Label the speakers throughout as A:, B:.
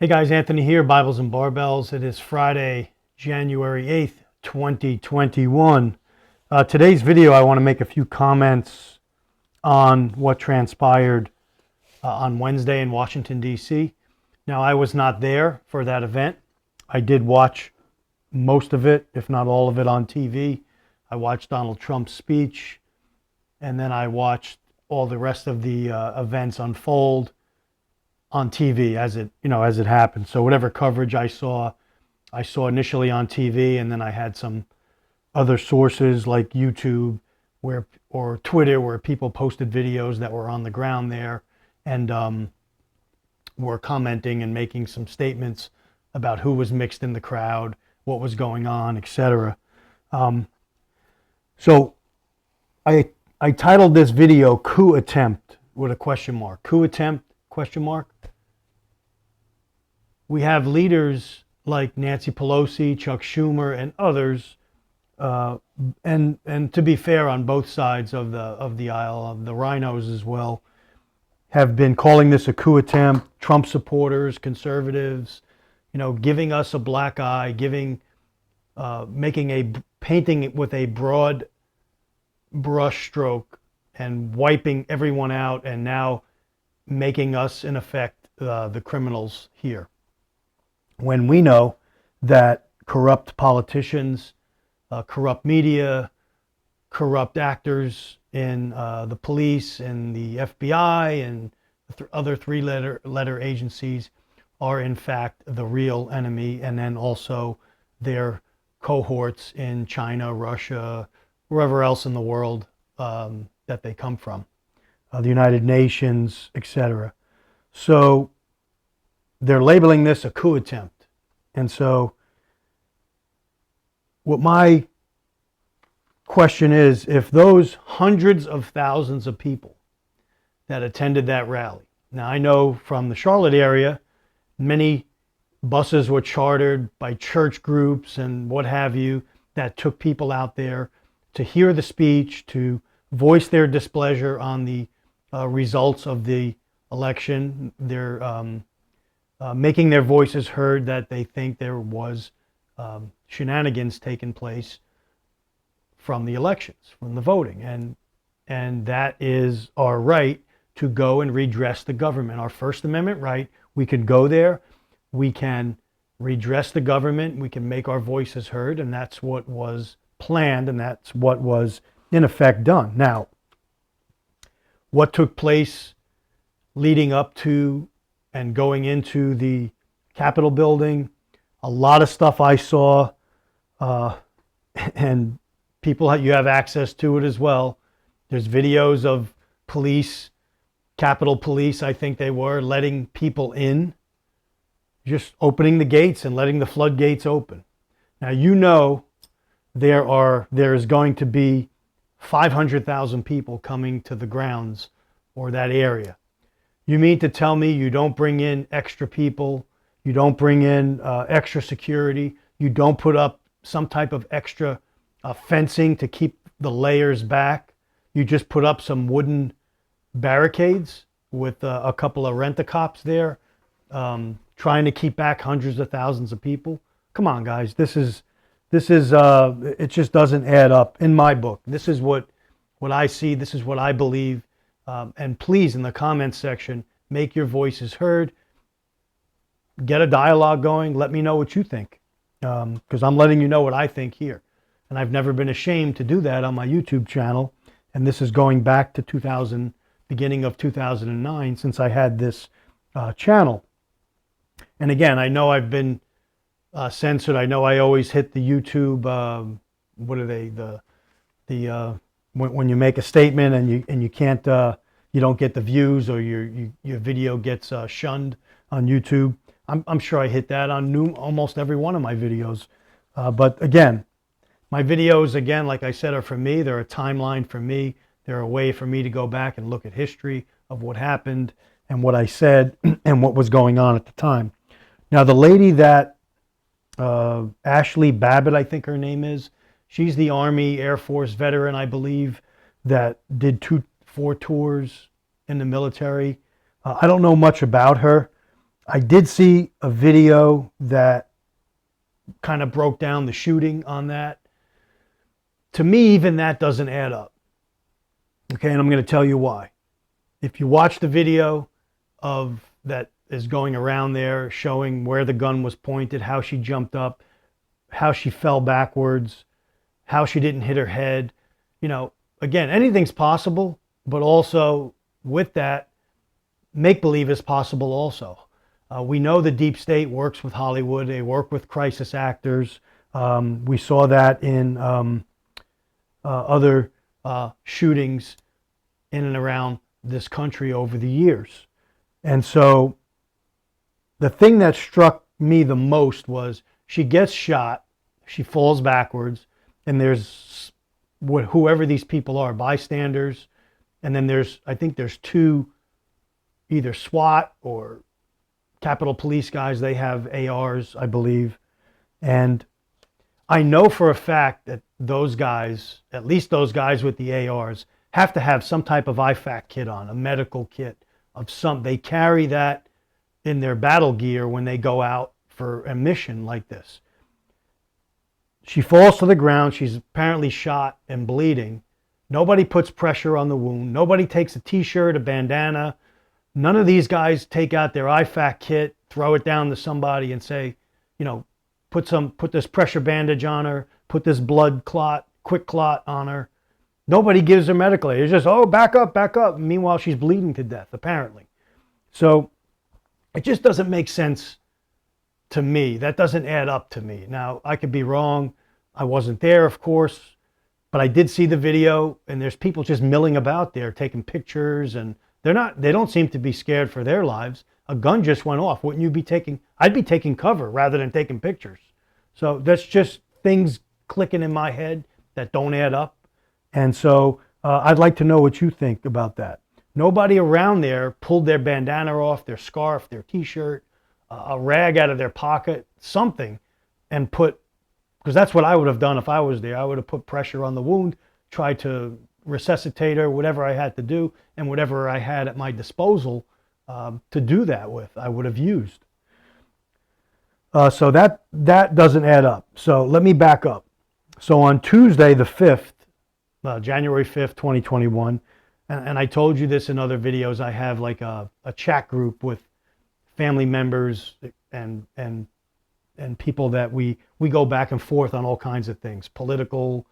A: Hey guys, Anthony here, Bibles and Barbells. It is Friday, January 8th, 2021. Today's video, I want to make a few comments on what transpired on Wednesday in Washington, D.C. Now, I was not there for that event. I did watch most of it, if not all of it, on TV. I watched Donald Trump's speech, and then I watched all the rest of the events unfold on TV as it happened. So whatever coverage I saw initially on TV, and then I had some other sources like YouTube or Twitter where people posted videos that were on the ground there and were commenting and making some statements about who was mixed in the crowd, what was going on, etc. So I titled this video "Coup Attempt" with a question mark. Coup attempt? Question mark. We have leaders like Nancy Pelosi, Chuck Schumer, and others, and to be fair, on both sides of the aisle, the rhinos as well, have been calling this a coup attempt. Trump supporters, conservatives, giving us a black eye, painting it with a broad brush stroke and wiping everyone out, and now making us, in effect, the criminals here. When we know that corrupt politicians, corrupt media, corrupt actors in the police and the FBI and other three-letter agencies are in fact the real enemy, and then also their cohorts in China, Russia, wherever else in the world that they come from, the United Nations, etc. So they're labeling this a coup attempt. And so what my question is, if those hundreds of thousands of people that attended that rally, now I know from the Charlotte area, many buses were chartered by church groups and what have you that took people out there to hear the speech, to voice their displeasure on the results of the election. They're making their voices heard that they think there was shenanigans taking place from the elections, from the voting. And that is our right to go and redress the government. Our First Amendment right. We can go there. We can redress the government. We can make our voices heard. And that's what was planned. And that's what was, in effect, done. Now, what took place leading up to and going into the Capitol building, a lot of stuff I saw, and people, you have access to it as well. There's videos of police, Capitol Police, I think they were, letting people in, just opening the gates and letting the floodgates open. Now, there is going to be 500,000 people coming to the grounds or that area. You mean to tell me you don't bring in extra people, you don't bring in extra security, you don't put up some type of extra fencing to keep the layers back? You just put up some wooden barricades with a couple of rent-a-cops there, trying to keep back hundreds of thousands of people? Come on, guys. This is it just doesn't add up in my book. This is what I see. This is what I believe. And please, in the comments section, make your voices heard. Get a dialogue going. Let me know what you think, because I'm letting you know what I think here. And I've never been ashamed to do that on my YouTube channel. And this is going back to beginning of 2009, since I had this channel. And again, I know I've been censored. I know I always hit the YouTube, what are they, when you make a statement and you can't, you don't get the views, or your video gets shunned on YouTube. I'm sure I hit that on almost every one of my videos. But again, my videos, again, like I said, are for me. They're a timeline for me. They're a way for me to go back and look at history of what happened and what I said and what was going on at the time. Now, the lady that, Ashley Babbitt, I think her name is, she's the Army Air Force veteran, I believe, that did 4 tours in the military. I don't know much about her. I did see a video that kind of broke down the shooting on that. To me, even that doesn't add up. Okay, and I'm going to tell you why. If you watch the video of that is going around there showing where the gun was pointed, how she jumped up, how she fell backwards, how she didn't hit her head, again, anything's possible, but also with that, make believe is possible also. We know the deep state works with Hollywood. They work with crisis actors. We saw that in other shootings in and around this country over the years. And so the thing that struck me the most was she gets shot, she falls backwards, and there's whoever these people are, bystanders, and then I think there's two either SWAT or Capitol Police guys. They have ARs, I believe. And I know for a fact that those guys, at least those guys with the ARs, have to have some type of IFAK kit on, a medical kit of some. They carry that in their battle gear when they go out for a mission like this. She falls to the ground. She's apparently shot and bleeding. Nobody puts pressure on the wound. Nobody takes a t-shirt, a bandana. None of these guys take out their IFAK kit, throw it down to somebody and say, put this pressure bandage on her, put this quick clot on her. Nobody gives her medical aid. It's just, oh, back up, back up. Meanwhile, she's bleeding to death, apparently. So it just doesn't make sense to me. That doesn't add up to me. Now, I could be wrong. I wasn't there, of course, but I did see the video, and there's people just milling about there taking pictures, and they don't seem to be scared for their lives. A gun just went off. Wouldn't you be I'd be taking cover rather than taking pictures. So that's just things clicking in my head that don't add up. And so I'd like to know what you think about that. Nobody around there pulled their bandana off, their scarf, their t-shirt, a rag out of their pocket, something, and because that's what I would have done if I was there. I would have put pressure on the wound, tried to resuscitate her, whatever I had to do, and whatever I had at my disposal to do that with, I would have used. So that doesn't add up. So let me back up. So on Tuesday the 5th, January 5th, 2021, and I told you this in other videos, I have like a chat group with family members and people that we go back and forth on all kinds of things, political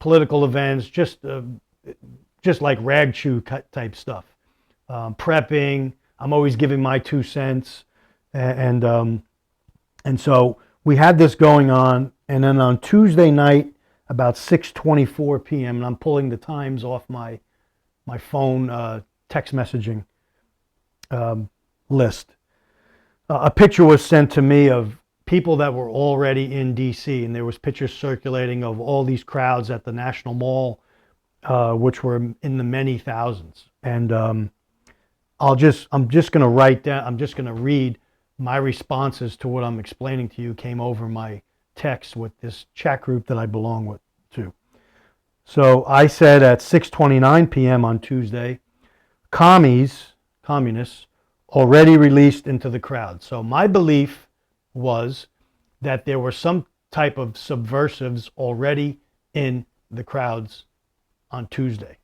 A: events, just like rag chew type stuff, prepping. I'm always giving my 2 cents, and so we had this going on, and then on Tuesday night about 6:24 p.m. and I'm pulling the times off my phone text messaging list. A picture was sent to me of people that were already in D.C. and there was pictures circulating of all these crowds at the National Mall, which were in the many thousands. And I'm just going to write down. I'm just going to read my responses to what I'm explaining to you. Came over my text with this chat group that I belong to. So I said at 6:29 p.m. on Tuesday, communists already released into the crowd. So my belief was that there were some type of subversives already in the crowds on Tuesday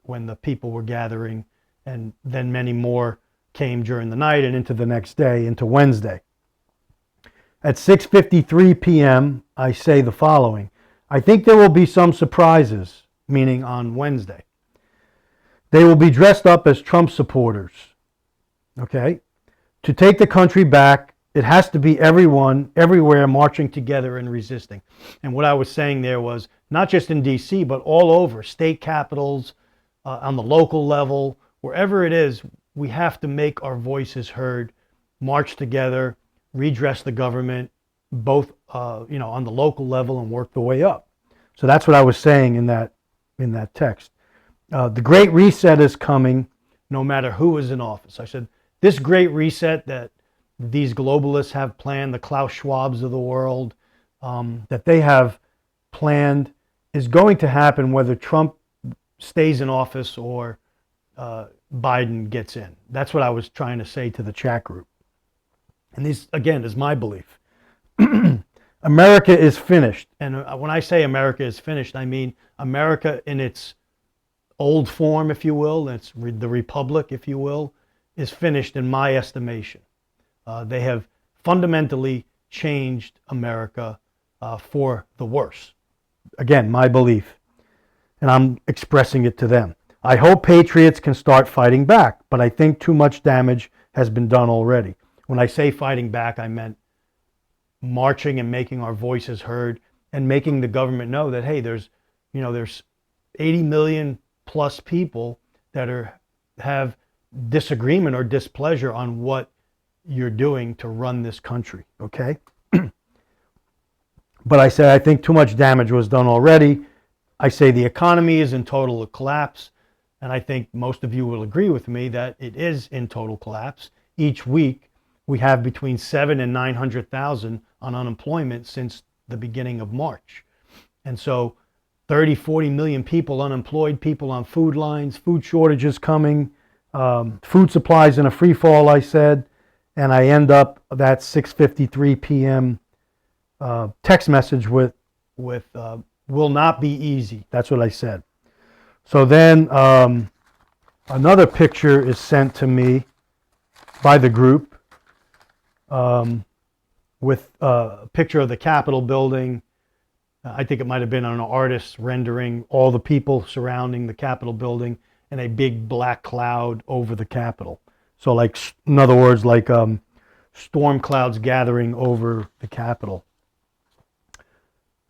A: when the people were gathering, and then many more came during the night and into the next day, into Wednesday. At 6:53 p.m., I say the following. I think there will be some surprises, meaning on Wednesday. They will be dressed up as Trump supporters. Okay? To take the country back, it has to be everyone, everywhere marching together and resisting. And what I was saying there was not just in D.C., but all over, state capitals, on the local level, wherever it is, we have to make our voices heard, march together, redress the government, both on the local level and work the way up. So that's what I was saying in that text. The Great Reset is coming no matter who is in office. I said, this Great Reset that these globalists have planned, the Klaus Schwabs of the world, that they have planned is going to happen whether Trump stays in office or Biden gets in. That's what I was trying to say to the chat group. and this, again, is my belief. America is finished. And when I say America is finished, I mean America in its old form, if you will, the republic, if you will, is finished in my estimation. They have fundamentally changed America for the worse. Again, my belief. And I'm expressing it to them. I hope patriots can start fighting back, but I think too much damage has been done already. When I say fighting back, I meant marching and making our voices heard and making the government know that, hey, there's 80 million plus people that have disagreement or displeasure on what you're doing to run this country, okay? But I said I think too much damage was done already. I say the economy is in total collapse, and I think most of you will agree with me that it is in total collapse. Each week, we have between 700,000 and 900,000 on unemployment since the beginning of March. And so 30, 40 million people unemployed, people on food lines, food shortages coming, food supplies in a free fall, I said, and I end up that 6:53 p.m. Text message with will not be easy. That's what I said. So then another picture is sent to me by the group with a picture of the Capitol building. I think it might have been an artist rendering all the people surrounding the Capitol building and a big black cloud over the Capitol. So like, in other words, like storm clouds gathering over the Capitol.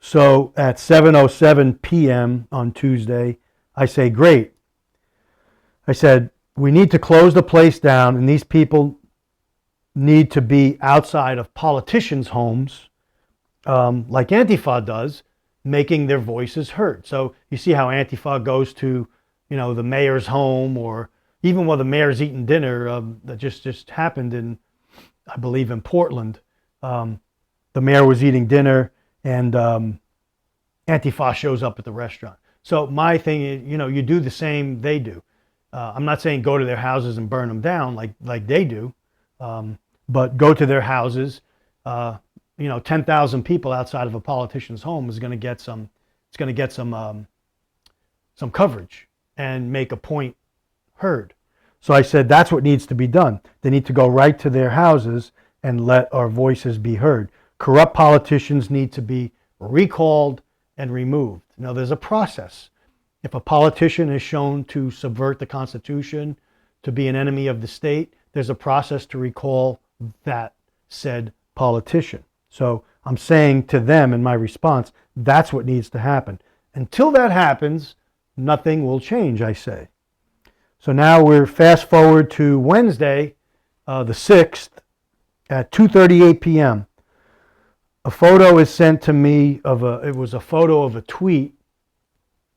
A: So at 7:07 p.m. on Tuesday, I say, great. I said, we need to close the place down, and these people need to be outside of politicians' homes, like Antifa does, making their voices heard. So you see how Antifa goes to, the mayor's home, or even while the mayor's eating dinner, that just happened in, I believe, in Portland. The mayor was eating dinner, and Antifa shows up at the restaurant. So my thing is, you do the same they do. I'm not saying go to their houses and burn them down like they do, but go to their houses. 10,000 people outside of a politician's home is going to get some. It's going to get some coverage and make a point heard. So I said that's what needs to be done. They need to go right to their houses and let our voices be heard. Corrupt politicians need to be recalled and removed. Now, there's a process. If a politician is shown to subvert the Constitution, to be an enemy of the state, there's a process to recall that said politician. So I'm saying to them in my response, that's what needs to happen. Until that happens, nothing will change, I say. So now we're fast forward to Wednesday, the 6th, at 2:38 p.m. A photo is sent to me it was a photo of a tweet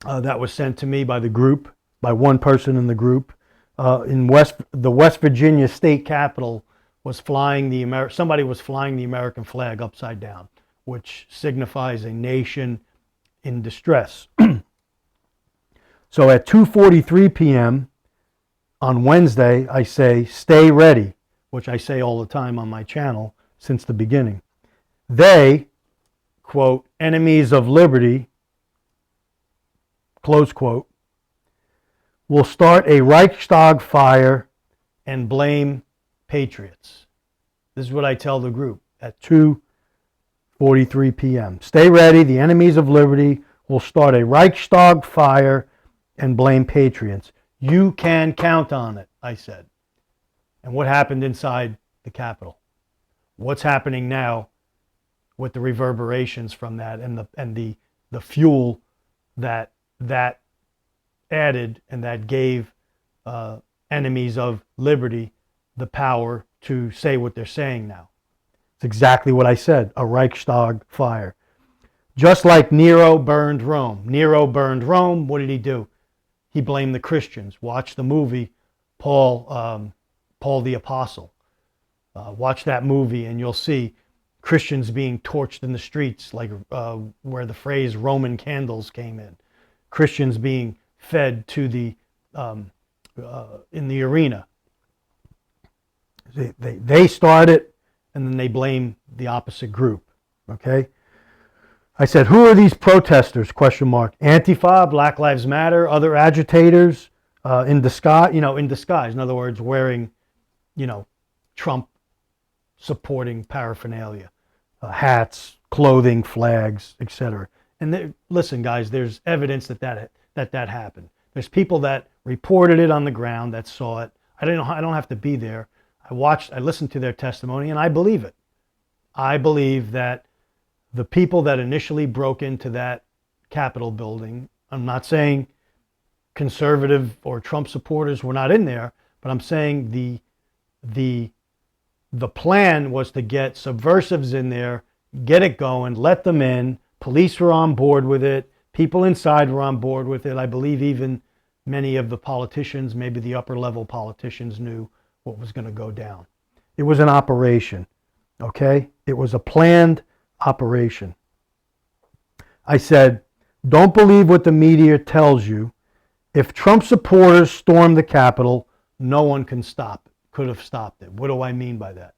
A: that was sent to me by the group, by one person in the group. The West Virginia state capitol was somebody was flying the American flag upside down, which signifies a nation in distress. So at 2:43 p.m. on Wednesday, I say, stay ready, which I say all the time on my channel since the beginning. They, quote, enemies of liberty, close quote, will start a Reichstag fire and blame patriots. This is what I tell the group at 2:43 p.m. Stay ready. The enemies of liberty will start a Reichstag fire and blame patriots. You can count on it, I said. And what happened inside the Capitol? What's happening now with the reverberations from that and the fuel that added and that gave enemies of liberty the power to say what they're saying now? It's exactly what I said, a Reichstag fire. Just like Nero burned Rome. Nero burned Rome. What did he do? He blamed the Christians. Watch the movie Paul the Apostle. Watch that movie and you'll see Christians being torched in the streets, like where the phrase Roman candles came in. Christians being fed to the in the arena. They started, and then they blame the opposite group. Okay. I said, who are these protesters? Question mark. Antifa, Black Lives Matter, other agitators in disguise. In disguise. In other words, wearing, Trump supporting paraphernalia, hats, clothing, flags, etc. And listen, guys, there's evidence that happened. There's people that reported it on the ground, that saw it. I don't have to be there. I listened to their testimony, and I believe it. I believe that the people that initially broke into that Capitol building, I'm not saying conservative or Trump supporters were not in there, but I'm saying the plan was to get subversives in there, get it going, let them in. Police were on board with it. People inside were on board with it. I believe even many of the politicians, maybe the upper level politicians, knew what was going to go down. It was an operation, okay? It was a planned operation. I said, don't believe what the media tells you. If Trump supporters storm the Capitol, no one could have stopped it. What do I mean by that?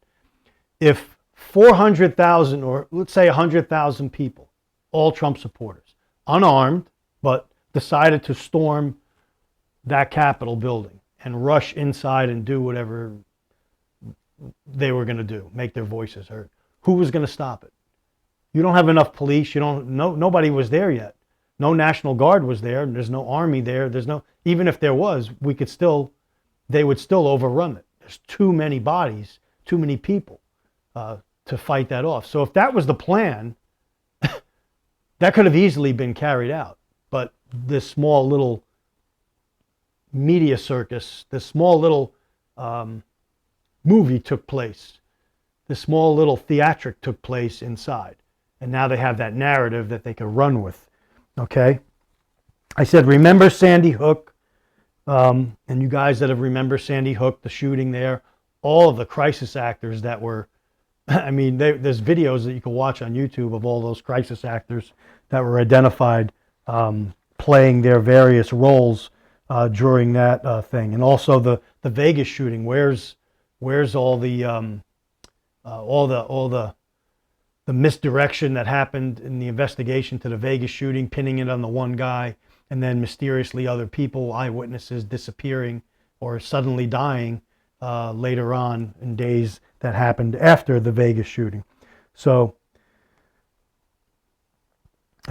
A: If 400,000 or let's say 100,000 people, all Trump supporters, unarmed, but decided to storm that Capitol building and rush inside and do whatever they were going to do, make their voices heard, who was going to stop it? You don't have enough police. Nobody was there yet. No National Guard was there. There's no army there. Even if there was, they would still overrun it. There's too many bodies, too many people to fight that off. So if that was the plan, that could have easily been carried out. But this small little media circus, this small little movie took place. This small little theatric took place inside. And now they have that narrative that they could run with. Okay? I said, remember Sandy Hook? And you guys that have remembered Sandy Hook, the shooting there, all of the crisis actors that were, there's videos that you can watch on YouTube of all those crisis actors that were identified playing their various roles during that thing. And also the Vegas shooting. Where's all the misdirection that happened in the investigation to the Vegas shooting, pinning it on the one guy, and then mysteriously other people, eyewitnesses, disappearing or suddenly dying later on in days that happened after the Vegas shooting. So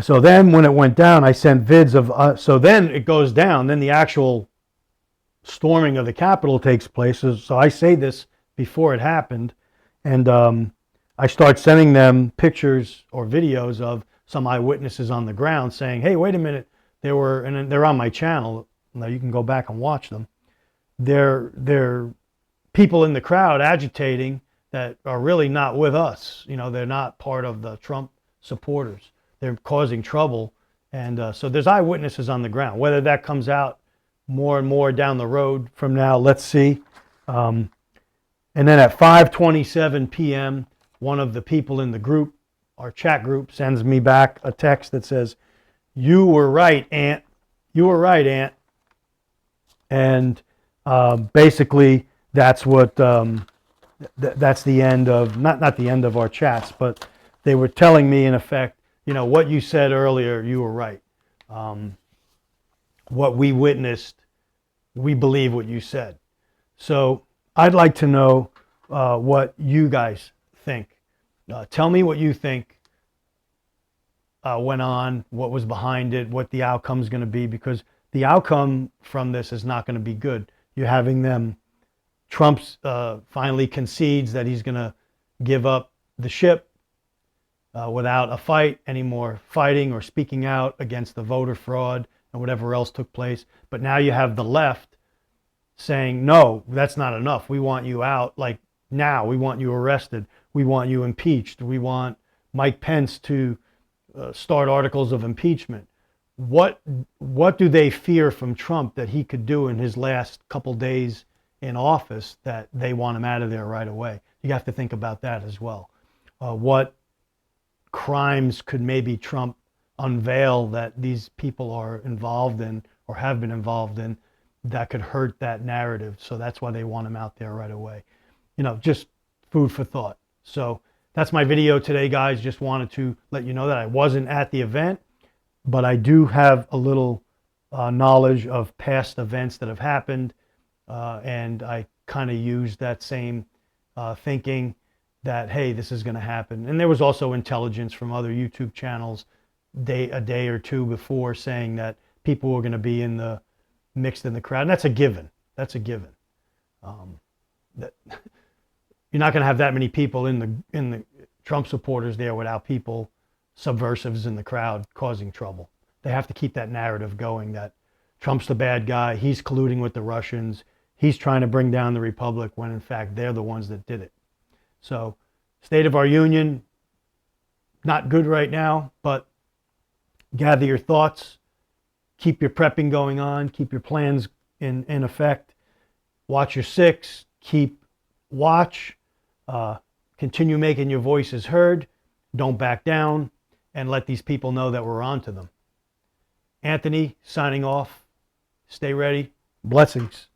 A: then when it went down, I sent vids of, so then it goes down, then the actual storming of the Capitol takes place. So I say this before it happened, and I start sending them pictures or videos of some eyewitnesses on the ground saying, hey, wait a minute, and they're on my channel. Now you can go back and watch them. They're people in the crowd agitating that are really not with us. They're not part of the Trump supporters. They're causing trouble. And so there's eyewitnesses on the ground. Whether that comes out more and more down the road from now, let's see. And then at 5:27 p.m., one of the people in the group, our chat group, sends me back a text that says, you were right, Ant. You were right, Ant. And basically, that's what, that's the end of, not the end of our chats, but they were telling me, in effect, what you said earlier, you were right. What we witnessed, we believe what you said. So I'd like to know what you guys think. Tell me what you think went on, what was behind it, what the outcome's going to be, because the outcome from this is not going to be good. You're having them, Trump finally concedes that he's going to give up the ship without a fight anymore, fighting or speaking out against the voter fraud and whatever else took place. But now you have the left saying, no, that's not enough. We want you out, like now. We want you arrested. We want you impeached. We want Mike Pence to start articles of impeachment. What do they fear from Trump that he could do in his last couple days in office that they want him out of there right away? You have to think about that as well. What crimes could maybe Trump unveil that these people are involved in or have been involved in that could hurt that narrative? So that's why they want him out there right away. Just food for thought. So that's my video today, guys. Just wanted to let you know that I wasn't at the event, but I do have a little knowledge of past events that have happened, and I kind of used that same thinking that, hey, this is going to happen. And there was also intelligence from other YouTube channels a day or two before saying that people were going to be mixed in the crowd. And that's a given. That's a given. That you're not going to have that many people in the Trump supporters there without people, subversives in the crowd causing trouble. They have to keep that narrative going that Trump's the bad guy. He's colluding with the Russians. He's trying to bring down the Republic when in fact they're the ones that did it. So State of our Union, not good right now, but gather your thoughts. Keep your prepping going on. Keep your plans in effect. Watch your six. Keep watch. Continue making your voices heard. Don't back down. And let these people know that we're on to them. Anthony, signing off. Stay ready. Blessings.